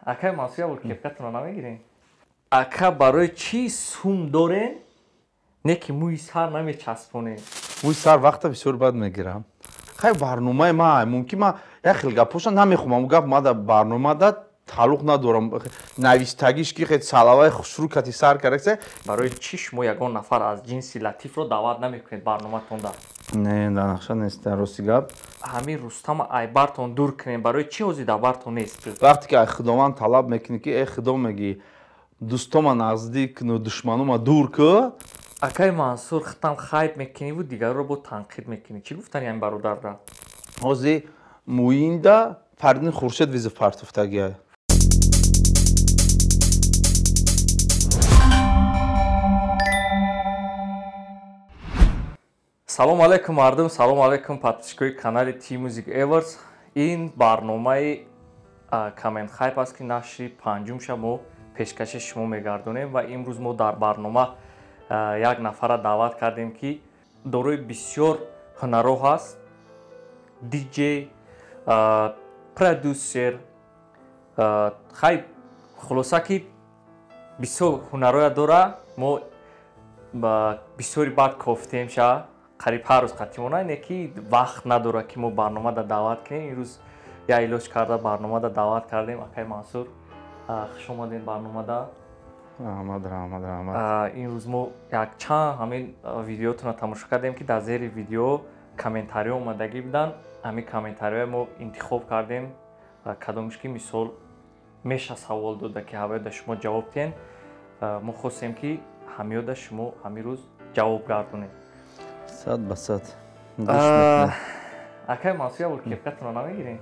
Акай Мансур бол кепкатон намегирин. Ака барои чӣ сум дорен? Не ки мӯи сар намечаспонем. мӯи сар вақта бисёр бад мегирам. Хай барномаи ман мумкин ман як хел гапоша намехумам. Гап мада барномада тааллуқ надорам. Навистагиш ки хед салаваи хушрукати сар караксе. Барои чӣ шумо ягон нафар аз ҷинси Латифро даъват намекунед барноматонда? Не, нақша нест рости гап. Ҳамин Рустам Айбартон дур кунем. Барои чӣ ҳозир дар бартон нест? Вақте ки худованд талаб мекунӣ ки худом меги дӯстома наздик куну душманома дур ку. Акай Мансур хитам хайп мекуниву дигарро бо танқид мекунӣ. Чӣ гуфтани ҳамин бародарра? Ҳозир муинда Фардин Хуршед визи фартуфтагия. Салом алейкум мардум, салом алейкум подписчикои канали T-Music Awards. Ин барномаи Comment Hype аст ки нашри панҷумша мо пешкаши шумо мегардонем ва имрӯз мо дар барнома як нафара даъват кардем ки дорои бисёр ҳунарҳо ҳаст. DJ, продюсер, хай хулоса ки бисёр ҳунарҳоя дора. Мо ба бисёри бад кофтемша қариб ҳар рӯз қатъимона не ки вақт надора ки мо барномада даъват кунем. Имрӯз я илоҷ карда барномада даъват кардем. Акай Мансур хуш омадед барномада. Раҳмат. Имрӯз мо як чанд ҳамин видеотонро тамошо кардем ки дар зери видео комментариҳо омадагӣ буданд. ҳамин комментариҳои мо интихоб кардем кадомиш ки мисол меша савол дода ки ҳавода шумо ҷавоб диҳен. мо хостем ки ҳамёда шумо ҳамин рӯз ҷавоб гардонем. 100%. Акай Мансур бол кепкатонро намегирем?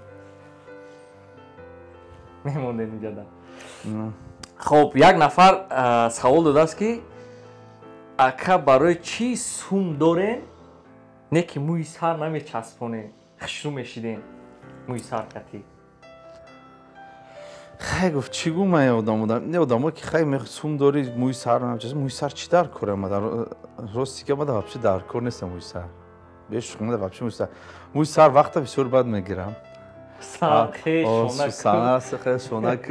мемонем инҷода. Хоб, як нафар савол додааст ки ака барои чӣ сум дорен? Не ки мӯи сар намечаспонем. хушрӯ мешидем мӯи сар катӣ. Хай гуфт чӣ гу ман одам будам. Не одамо ки хай сум дори мӯи сар намечаспонем. мӯи сар чӣ дар кора мада? Рости ка мада вообще дар кор нестам мӯи сар. бешуқ мада вообще мӯи сар. мӯи сар вақта бисёр бад мегирам. шонак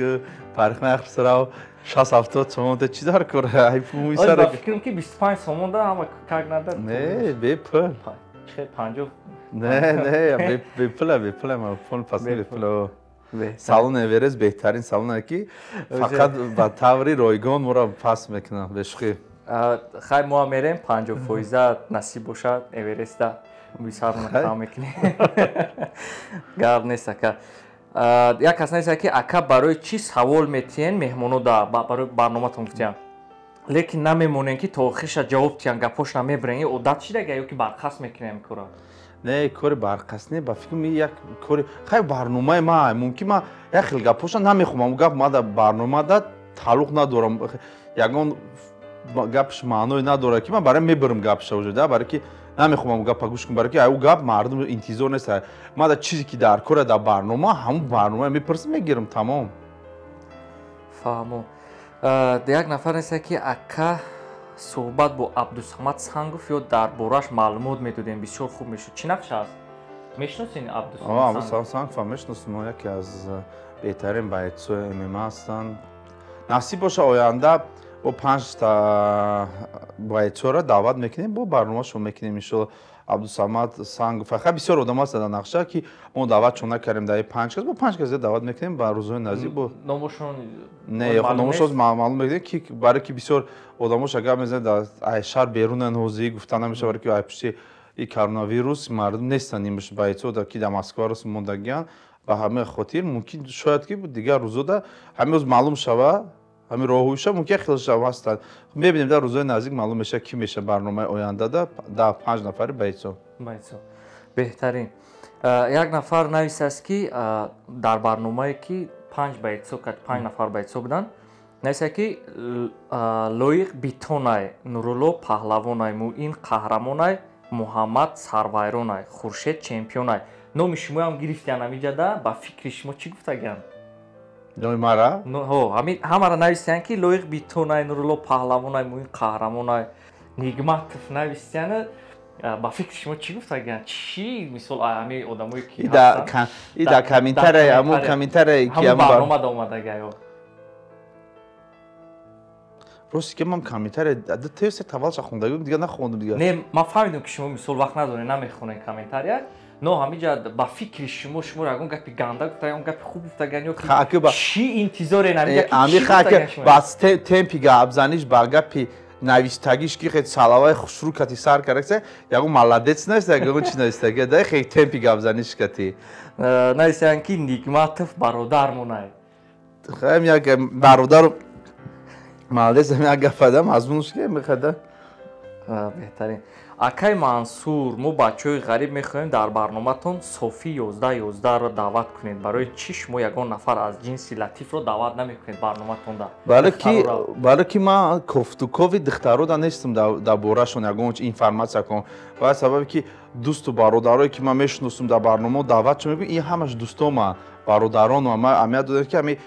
парихма як сарав 60-70 сомон чӣ дар кора? Ай мӯи сар. Ба фикрам ки 25 сомон да ҳама как надад. Не, бепул. 50. Не, бепул ма фон пасни бепул. салон Эверест беҳтарин салоне ки фақат ба таври ройгон моро пас мекунам бешуқӣ. хай мо мерем 50% насиб бошад Эвереста бисарно кам мекунем. гап нест ака. як кас нест ки ака барои чӣ савол метиҳен меҳмоно да барои барноматон гуфтиям. лекин намемонем ки то охиша ҷавоб диҳан гапош намебирен. одат шидага ё ки барқас мекунем кора? Не, кори барқас не, ба фикрам як кори хай барномаи ман мумкин ман як хел гапоша намехумам. гап мада барномада тааллуқ надорам. ягон гапш маъное надора ки ман барои мебарам гапша уҷуда барои ки намехумам гапа гӯш кунам барои ки аю гап мардум интизор нест. мада чизе ки дар кора дар барнома ҳамон барнома мепурсам мегирам тамом. фаҳмо. як нафар нест ки ака суҳбат бо Абдусамад Сангов ё дар бораш маълумот медодем бисёр хуб мешуд. чӣ нақш аст? мешиносин Абдусамад Сангов мешиносам. яке аз беҳтарин боецҳои ММА ҳастанд. насиб боша оянда бо 5 боецҳоро даъват мекунем бо барномашон мекунем иншоалло. Абдусамад Сангов хай бисёр одам ҳаст дар нақша ки мо даъватшон накардем дар 5 кас бо 5 кас даъват мекунем ба рӯзҳои наздик бо номошон. не номошон маълум мекунем ки барои ки бисёр одамоша гап мезананд дар шаҳр берунан ҳозир гуфта намешавад барои ки ай пушти и коронавирус мардум нестанд имш боецҳо ки дар Москва рус мондагианд. ба ҳамин хотир мумкин шояд ки дигар рӯзода ҳамин рӯз маълум шава ҳамин роҳҳоиша мумкин хелшав ҳастанд. мебинем дар рӯзҳои наздик маълум меша ки меша барномаи ояндада дар 5 нафари боецҳо. беҳтарин. як нафар нависааст ки дар барномае ки 5 нафар боецҳо буданд. нависааст ки лоиқ битонай, Нурулло паҳлавонай, муин қаҳрамонай, Муҳаммад сарвайронай, Хуршед чемпионай. номи шумоям гирифтиян ҳамиҷада ба фикри шумо чӣ гуфтагиянд? номи мара? ҳамара навистиян ки лоиқ битонай, Нурулло паҳлавонай, муин қаҳрамонай, Нигматов навистиян. ба фикри шумо чӣ гуфтаган чӣ мисол ҳамин одамое ки ида комментария ҳамун комментария ки ҳамун барномада омадагаяо рости ки ман комментария тесе тавалша хундагим дига нахондам дига не ман фаҳмидам ки шумо мисол вақт надоред намехонед комментария но ҳамиҷа ба фикри шумо ягон гапи ганда гуфтаган ягон гапи хуб гуфтаган ё чӣ интизоре бас темпи гапзаниш ба гапи навистагиш ки хеле салаваи хушрӯ кати сар каракса ягон маладец нест ягон чи нестаги да хеле темпи гапзаниш кати наистан ки Нигматов бародармонай хем як бародар маладец як гапада мазмунш ки мехада беҳтарин акай Мансур мо бачаҳои ғариб мехоҳем дар барноматон Софи 11-11-ро даъват кунед барои чӣ шумо ягон нафар аз ҷинси Латифро даъват намекунед барноматонда бале ки ман кофтукови духтарода нестам дар борашон ягон информатсия кунам ба сабабе ки дӯсту бародарое ки ман мешиносам дар барнома даъват шо мекунам ин ҳамаш дӯстома бародарону ман аҳамият додам ки ҳами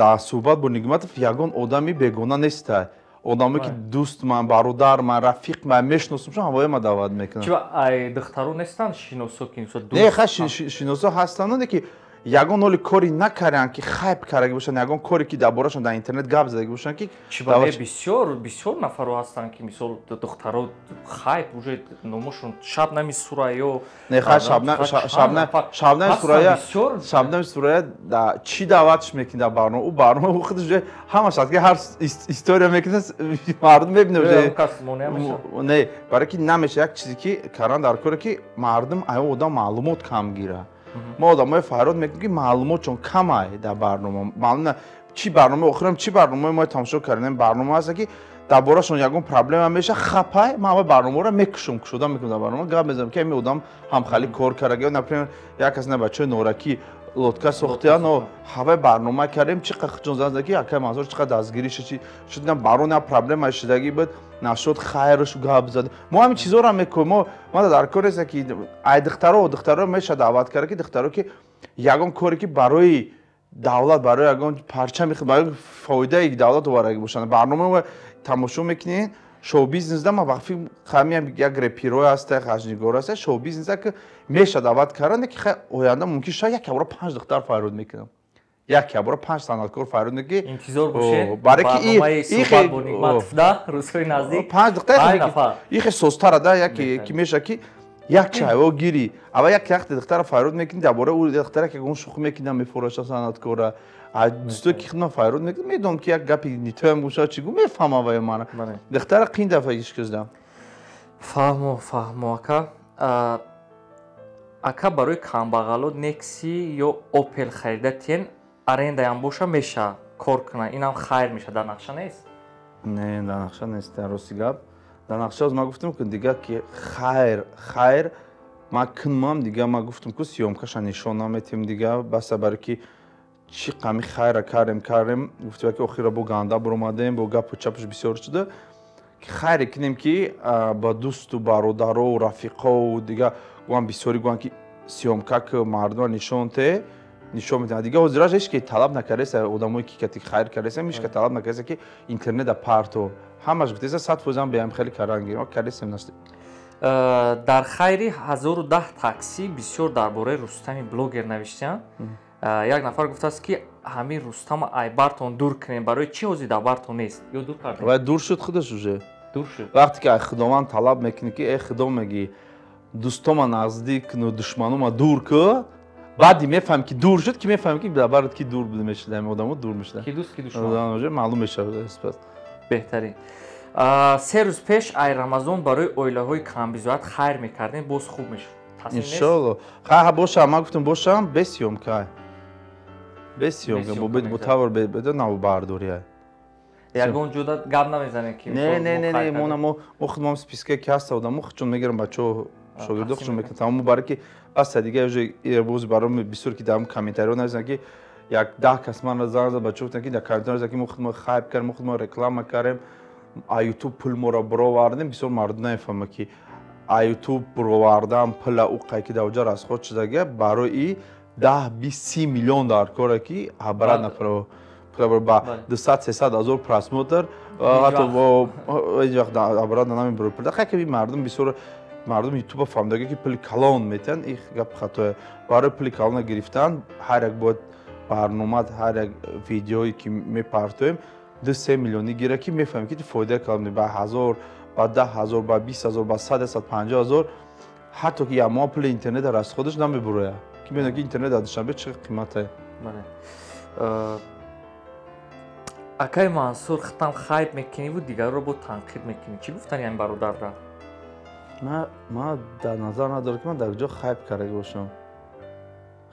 дар суҳбат бо Нигматов ягон одами бегона неста одаме ки дӯст ман бародар ман рафиқ ман мешиносам шо ҳамоя ман даъват мекунам чӣ ай духтаро нестанд шиносо ки не ха шиносо ҳастанд не ки ягон ҳоли кори накарданд ки хайп кардаги бошанд ягон коре ки дар борашон дар интернет гап задаги бошанд ки бисёр нафаро ҳастанд ки мисол духтаро хайп уже номошон Шабнами Сурайё не ха Шабнами Сурайё да чӣ даъватш мекунӣ дар барнома ӯ барнома худаш уже ҳамаш аст ки ҳар история мекунад мардум мебинад уже не барои ки намеша як чизе ки карданд дар коре ки мардум ай одам маълумот кам гира мо одамои фарод мекунем ки маълумотшон камай дар барнома маълум чӣ барномаи охирам чӣ барномаи мо тамошо кардем барнома ҳаст ки дар борашон ягон проблема меша хапай ман барномаро мекушам кушода мекунам дар барнома гап мезанам ки ҳамин одам ҳамхали кор карда например як кас на бачаҳои норакӣ лодка сохтиян ҳаваи барнома кардем чӣ қадр ҷон зада ки акай Мансур чӣ қадр дастгирӣ шуд барон я проблема шудаги буд нашуд хайршу гап зад мо ҳамин чизоро мекунем мо дар кор нест ки ай духтаро меша даъват карда ки духтаро ки ягон коре ки барои давлат барои ягон парчами барои фоидаи давлат овардаги бошанд барнома тамошо мекунем шоу-бизнесда ман вақти ҳамин як репиро аст хажнигор аст шоу-бизнеса ки меша даъват карда ки оянда мумкин шуд як бора 5 духтар файруд мекунам як бора 5 санъаткор файруд мекунам интизор бошед барномаи суҳбат бо Нигматов да рӯзҳои наздик 5 духтар ин хеле созтара да яке ки меша ки як чайво гири ава як духтара файруд мекунӣ дар бораи ӯ духтара ки ягон шух мекунам мефороша санъаткора дӯстое ки хидмат файруд мекунам медонам ки як гапи нитоям гӯша чӣ гӯ мефаҳмам вай мана духтара қин дафъа иш киздам фаҳмо ака барои камбағало Некси ё Опел харида тиен арендаям боша меша кор кунад инам хайр меша дар нақша нест не дар нақша нест дар рости гап дар нақша ман гуфтам ки дига ки хайр ман кунмам дига ман гуфтам ки сёёмкаша нишон наметем дига баса барои ки чӣ қами хайра кардем гуфтем ки охира бо ганда буромадем бо гапу чапуш бисёр шуда ки хайре кунем ки ба дӯсту бародару рафиқову дига гӯям бисёри гӯям ки сёёмка ки мардума нишон медиҳад дига ҳозираш ҳеч ки талаб накардаеса одамое ки кати хайр кардаеса ҳеч ки талаб накардаеса ки интернета парто ҳамаш гуфтаеса 100% беам хеле карангир кардесем насти дар хайри 1010 такси бисёр дар бораи Рустами блогер навиштанд як нафар гуфтааст ки ҳамин Рустама айбартон дур кунем барои чӣ ҳозир дар бартон нест ё дур кардем вай дур шуд худаш уже дур шуд вақте ки худованд талаб мекунӣ ки эй худо меги дӯстома наздик куну душманома дур ку баъди мефаҳм ки дур шуд ки мефаҳм ки дар барат ки дур мешуд ҳамин одамо дур мешуда ки дӯст ки душман уже маълум мешавад спас беҳтарин 3 рӯз пеш ай Рамазон барои оилаҳои камбизоат хайр мекардем боз хуб мешуд иншоалло ха бошам ман гуфтам бошам бесёмка бо тавр беда наву бардория ягон ҷуда гап намезанем ки не мо худмон спискае ки ҳаста одамо чун мегирам бачаҳо шогирдо хушон мекунам тамомо барои ки баста дига уже боз барои бисёр ки дар комментариҳо нависанд ки як 10 кас манро занг зад бачаҳо гуфтанд ки дар комментариҳо нависанд ки мо худмон хайп кардем мо худмон реклама кардем а ютуб пул моро бировардем бисёр мардум намефаҳманд ки а ютуб бировардан пула ӯ қайки дар оҷа расход шудага барои 10-20 миллион дар коре ки абрад нафаро ба 200-300 ҳазор просмотр ҳатто абрад намебиро пул хай ки мардум бисёр مردم یوتیوب فهمیدن که پول کلان میتن این گپ خطاست برای پول کلان گرفتن هر یک بود برنامه هر یک ویدیویی که میپرتویم 2-3 میلیونی گیره که میفهمیم که فایده کلان با 1000 با 10,000 با 20,000 با 150,000 حتی که یا ما پول اینترنت در از خودش نمیبره که میدونی که اینترنت دادشان به چه قیمته акай Мансур хатам хайп мекунӣ ву дигарро бо танқид мекунӣ чӣ гуфтани ҳамин бародарра من در نظر ندارم که من در کجا хайп کرده باشم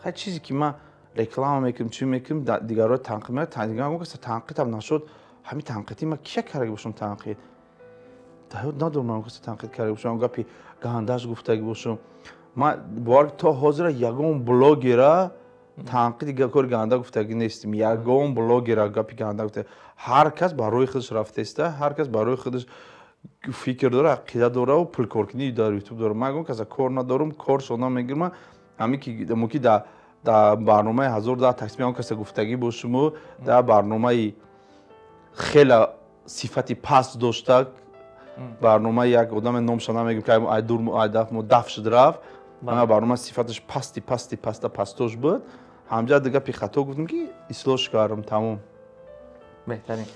خیلی چیزی که من реклама میکنم چی میکنم دیگران تنقید میکنم دیگران که تنقیدم نشد همین تنقیدی من کیا کرده باشم تنقید دهود ندارم من که تنقید کرده باشم گپی گندش گفته باشم من بار تا حاضر یگان بلاگره تنقید کار گنده گفتگی نیستیم یگان بلاگره گپی گنده گفته هر کس برای خودش رفته است هر کس برای خودش فکر داره عقیده داره و پول کارکنی داره یوتیوب داره من میگم که کار ندارم کار شدم میگم همین که موکی در برنامه 1000 تقسیم اون کسی گفتگی باشم و در برنامه خیلی صفتی پس داشته برنامه یک آدم نامش نمیگم که ای دور ای دفش درف من برنامه صفتش پستوش بود همجا دیگه پی خطا گفتم که اصلاحش کردم تمام بهترین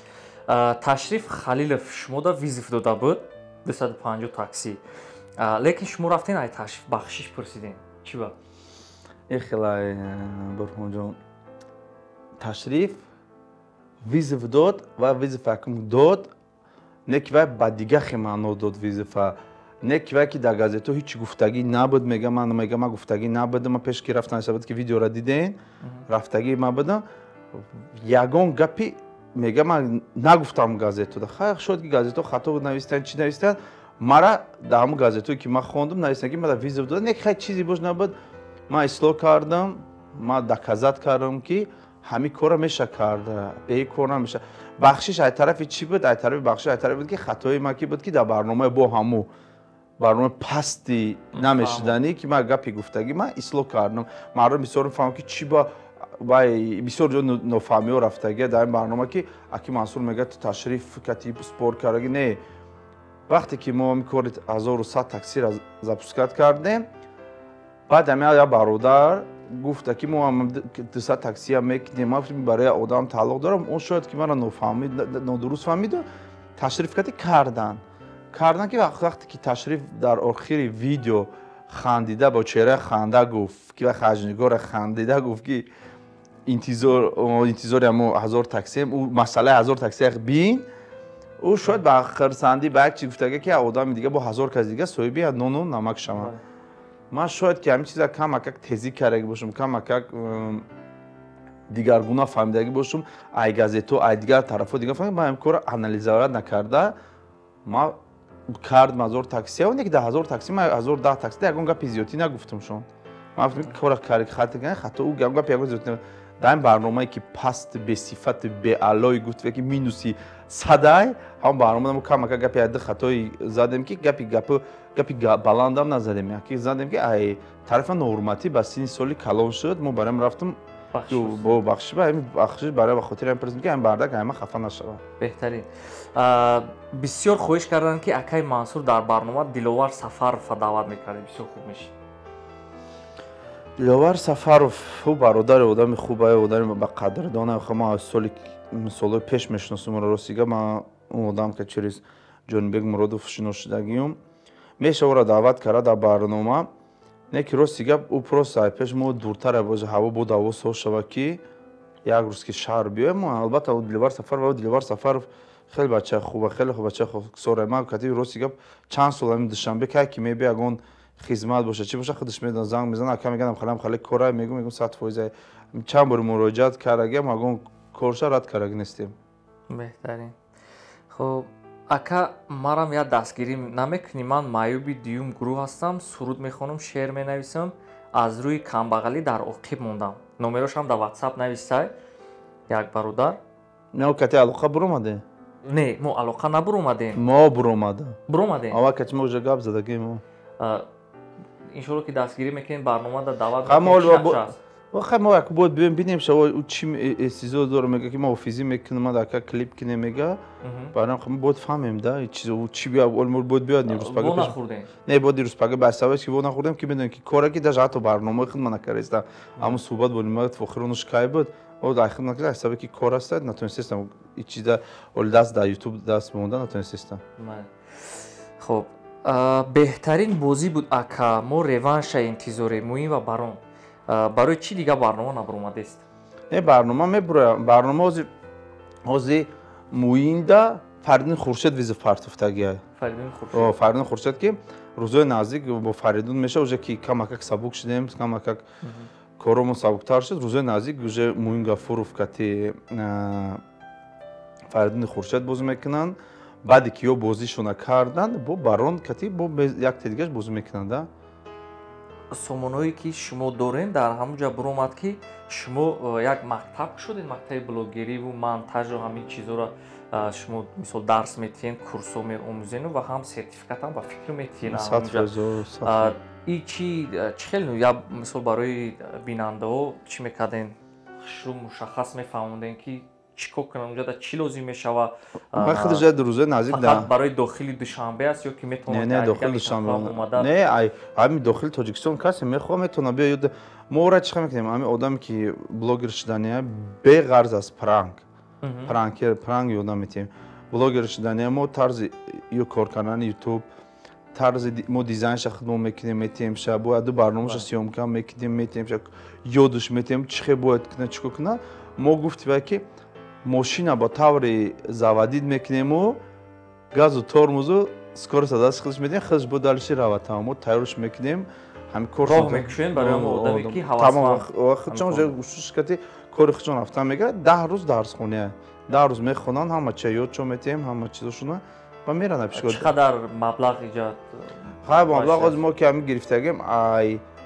تشریف خلیلов شما دا ویزیف داده بود 250 تاکسی لیکن شما رفتین ای تشریف بخشش پرسیدین چی بود خیلی برهان جان تشریف ویزیف داد و ویزیف حکم داد نکوه با دیگه خیمانو داد ویزیفه نکوه که در گازتو هیچ گفتگی نبود میگم من گفتگی نبودم من پیش که رفتن حسابت که ویدیو را دیدین رفتگی من بودم یگان گپی میگم من نگفتم گازتو خیر شد که گازتو خطا بود نوشتن چی نوشتن مرا در همون گازتویی که من خواندم نوشتن که من در ویزیف دادن یک خیلی چیزی باش نبود من اصلاح کردم من دکازات کردم که همین کارا میشه کرده به کار نمیشه بخشش از طرف چی بود از طرف بخشش از طرف بود که خطای ما کی بود که در برنامه با همو برنامه پستی نمیشدنی که من گپی گفتگی من اصلاح کردم مردم بسیار فهمیدن که چی با بسیار جو نفهمی و رفتگی در این برنامه که اکی منصور میگه تشریف کتی سپورت کردگی نه وقتی که ما میکردیم 1100 تاکسی را زپسکت کردیم بعد همه یا برادر گفت که ما 200 تاکسی هم میکنیم ما برای آدم تعلق دارم اون شاید که من نفهمید نادرست فهمید تشریف کردن که وقتی که تشریف در آخر ویدیو خندیده با چهره خنده گفت که خجنگار خندیده گفت که انتظار همو 1000 تاکسی او مسئله 1000 تاکسی بین او شاید با خرسندی با یک چی گفته که آدم دیگه با 1000 کس دیگه صاحبی نونو نمک شما من شاید که همین چیزا کم اکک تزی کرده باشم کم اکک دیگرگونه فهمیدگی باشم ای گازتو ای دیگر طرفا دیگه فهمید من کار آنالیزه نکرده ما کردم 1000 تاکسی اون یک 10000 تاکسی من 1010 تاکسی یگان گپ زیادی نگفتم شون من فکر کار خطا او گپ یگان زیادی در این برنامه‌ای که پست به صفت به علای گفت که مینوسی صدای هم برنامه کم اکک گپ یاد خطایی زدم که گپی بلندم نزدیم که زدم که ای طرف نورماتی با سین سالی کلان شد ما برام رفتم با بخشش برای خاطر این پرسیدم که این بردک همه خفه نشه بهترین بسیار خواهش کردن که اکای منصور در برنامه دلوار سفرов دعوت می‌کردیم بسیار خوب میشه دلوار سفرов خوب برادر آدم خوبه آدم با قدردانه ما سال پیش میشناسم رو راسیگه من اون آدم که چریز جانبگ مرادوف شناسیدگیم میشه او را دعوت کرده در برنامه نه که راسیگه او پروسه پیش ما دورتر باشه هوا بود هوا سو شوه که یک روز که شهر بیایم البته دلوار سفرov خیلی بچه خوبه خیلی خوب بچه خوب سوره ما کتی راسیگه چند سال همین دوشنبه که میبی اگون خدمت باشه چی باشه خودش میدن زنگ میزنه اکا میگم خاله کارا میگم 100% چند بار مراجعت کردم اگون کارش رد کرده نیستیم بهترین خب اکا مرام یاد دستگیری نمیکنی من مایوبی دیوم گروه هستم سرود میخونم شعر مینویسم از روی کمبغلی در عقب موندم نمرش هم در واتساپ نوشته یک برادر نه کتی علاقه برومده نه مو علاقه نبرومدیم ما برومده اما کتی ما جواب زدگی ما انشالله که دستگیری میکنین برنامه در دعوت خب ما یک بود ببینیم شما چی استیزاد داره میگه که ما اوفیزی میکنیم ما دکا کلیپ کنیم میگه برام خب بود فهمیم ده چیزو چی بیا اول بود بیاد نیروز پاگه بو نخوردین نه بود نیروز پاگه بس اوش که بود نخوردم که بدون که کاری که داشت حتی برنامه خود من نکردم اما صحبت بودیم ما فخرونش کی بود او داخل نکرد حسابی که کار است نتونستم این چیزا اول دست در یوتیوب دست موندن نتونستم خب بهترین بازی بود اکا ما رеванш انتظار موین و برام برای چی دیگه برنامه نبرومده است نه برنامه میبره برنامه هازی موینده فریدون خورشید ویز فارتفتگی فریدون خورشید که روزای نزدیک با فریدون میشه اوجه که کمک سبک شدیم کمک کارمون سبکتر شد روزای نزدیک اوجه موین گفوروف کتی فریدون خورشید بازی میکنن بعدی که بازیشون کردن با برون کتی با یک دیگه بازی میکنن سомонҳое ки шумо дорем дар ҳамонҷа биромад ки шумо як мактаб шудед мактаби блогериву монтажу ҳамин чизоро шумо мисол дарс метиҳен курсо меомӯзену ва ҳам сертификатам ба фикр метиҳен ҳамонҷа и чӣ хеле я мисол барои бинандаҳо чӣ мекарден шу мушаххас мефаҳмонден ки چی کار کنم اونجا چی لازم میشود من خود جد روزه نزدیک فقط برای داخل دوشنبه است یا که میتونه نه داخل دوشنبه نه همین داخل تاجیکستان کسی میخوام میتونه بیاد ما را چیکار میکنیم همین آدمی که بلاگر شدنیه به غرض از پرانک یادم میتیم بلاگر شدنیه ما طرز یو کار کردن یوتیوب طرز ما دیزاینش خدمت میکنیم میتیم شب و دو برنامه‌اش سیامکا میکنیم میتیم یادش میتیم چه باید کنه چیکار کنه ما گفتیم که ماشین با طوری زوادید میکنیم و گاز و ترمزو скорость دست خودش میدیم خودش با دلش روه تمام تایرش میکنیم همین کار راه میکشین برای آدمی که هوسمند وقت چون جای گوشش کردی کار خودشون رفتن میگه 10 روز درس خونه 10 روز میخونن همه چی یاد چون میتیم همه چیزشون و میرن پیشگاه چقدر مبلغ ایجاد خب مبلغ از ما که همین گرفتگیم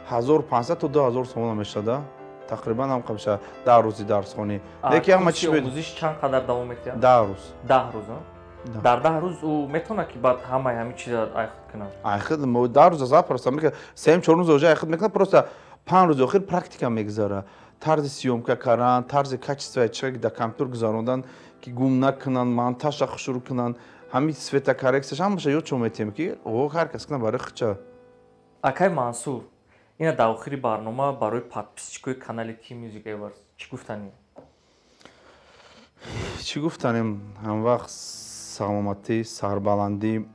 1500 تا 2000 تومان میشد تقریبا هم قبشه 10 روزی درس خونی یکی هم چی آموزش چند قدر دوام میکنه 10 روز 10 روز در 10 روز او میتونه که بعد همین چیزا ایخد کنه ایخد مو 10 روز از پرستا میگه 3 4 روز اوجا ایخد میکنه پروستا 5 روز اخیر پرکتیکا میگذاره طرز سیومکا کردن طرز کачество چک در کامپیوتر گذاروندن که گم نکنن монтаж شروع کنن همین света коррекцияш هم باشه یاد چون میتیم که او هر کس کنه برای خچا акай мансур ина дар охири барнома барои подписчикои канали Team Music Awards чӣ гуфтанӣ چی گفتنیم هم وقت سلامتی سربلندی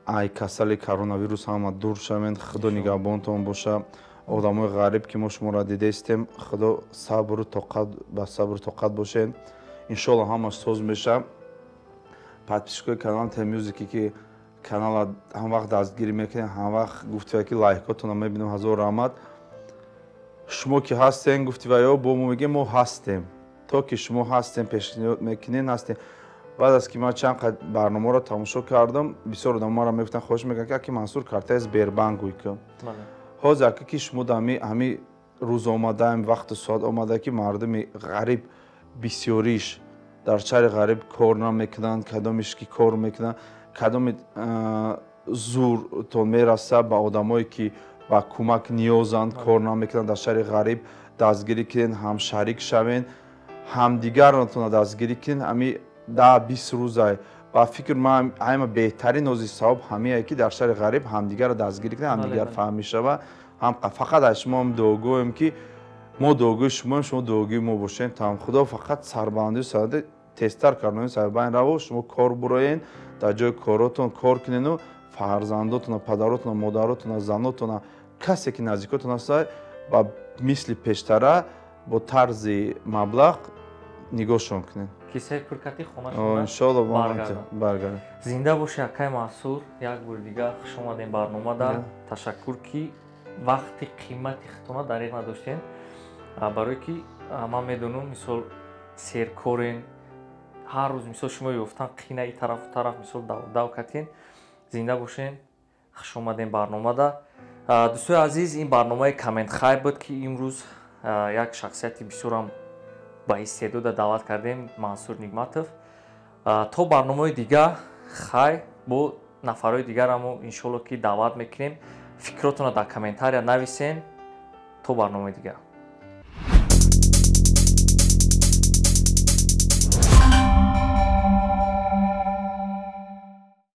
ای کسل کرونا هم دور شوین خدا نگهبانتون باشه آدمای غریب که ما شما را دیده استیم خدا صبر و طاقت با صبر و طاقت باشین ان شاء الله همش ساز میشه подписчикои канал Team Music که کانال هم وقت دستگیری میکنه هم وقت گفتی که لایکاتون هم میبینم هزار رحمت شما که هستین گفتی و یا با ما میگه ما هستیم تا که شما هستین پیشنهاد میکنین هستین بعد از که من چند برنامه رو تماشا کردم بسیار آدم ما را میگفتن خوش میگن که منصور کارت از بیربنک گوی که حاضر که شما همی روز آمده هم وقت ساعت آمده که مردم غریب بسیاریش در شهر غریب کار نمیکنن کدامش که کار میکنن کدام زورتون میرسه به آدمایی که با کمک نیازند کار نمیکنن در شهر غریب دستگیری کنین هم شریک شوین هم دیگرانتون دستگیری کنین همی 10-20 روزه با فکر من همه بهترین از حساب همه که در شهر غریب هم دیگر دستگیری کنین هم دیگر فهمی شوه هم فقط از شما هم دوگویم که ما دوگوی شما دوگوی ما باشین تا هم خدا فقط سربلندی و سعادت تستر کردن سربلند رو شما کار براین در جای کاراتون کار کنین و فرزنداتون پدراتون مادراتون زناتون کسی که نزدیکاتون هست با مثل پیشتره با طرز مبلغ نگاهشون کنین کیسه کرکتی خونه‌شون ان شاء الله برگردن زنده باشه اکای منصور یک بار دیگه خوش اومدین برنامه دا تشکر که وقتی قیمت خودتون دریغ نداشتین برای که من میدونم مثال سرکارین هر روز مثال شما یافتن قینه ای طرف و طرف مثال دو کتین زنده باشین خوش اومدین برنامه دا دوستان عزیز این برنامه کامنت خای بود که امروز یک شخصیتی بسیار هم با استعداد دعوت کردیم منصور نعمتов تا برنامه دیگه خای با نفرای دیگر هم ان شاء الله که دعوت میکنیم فکراتون رو در کامنتاریا نویسین تا برنامه دیگه